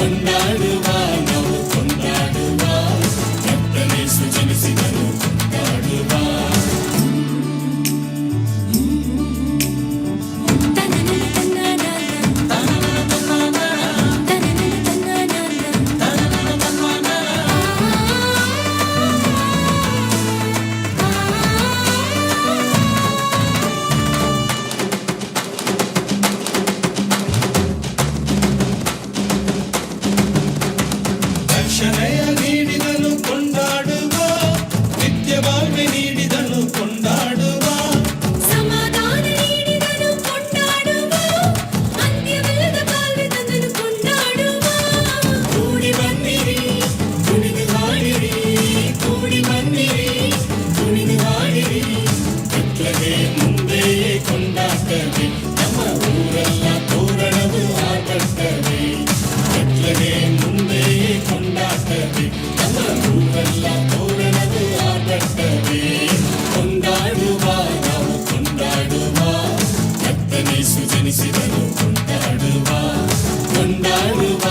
ಕೊಂಡಾಡುವ ನಾವು ಕೊಂಡಾಡುವ ಕರ್ತನೇಸು ಜನಿಸಿದನು ಕೊಂಡಾಡುವ ರಕ್ಷಣೆಯ ನೀಡಿದನು ಕೊಂಡಾಡುವ ನಿತ್ಯವಾಗ್ಮೆ ನೀಡಿದನು ಕೊಂಡಾಡುವ ಸಮಾಧಾನ ನೀಡಿದನು ಕೊಂಡಾಡುವ ಅಂತ್ಯವಿಲ್ಲದ ಬಾಳ್ವೆ ತಂದನು ಕೊಂಡಾಡುವ ಕೂಡಿ ಬನ್ನಿರಿ ಕುಣಿದು ಹಾಡಿರಿ ಕೂಡಿ ಬನ್ನಿರಿ ಕುಣಿದು ಹಾಡಿರಿ ಬೆತ್ತಲೆ ಮುಂದೆಯೇ ಕೊಂಡಾಡ್ತವೆ ನಮ್ಮ ಊರೆಲ್ಲ ತೋರಣವು ಆಟಡ್ತವೆ ಬೆತ್ತಲೆ ಮುಂದೆಯೇ ಕೊಂಡಾಡ್ತವೆ ನಮ್ಮ ಊರೆಲ್ಲ ತೋರಣವು ಆಟಡ್ತವೆ ಕೊಂಡಾಡುವ ನಾವು ಕೊಂಡಾಡುವ ಕರ್ತನೇಸು ಜನಿಸಿದನು ಕೊಂಡಾಡುವ ಕೊಂಡಾಡುವ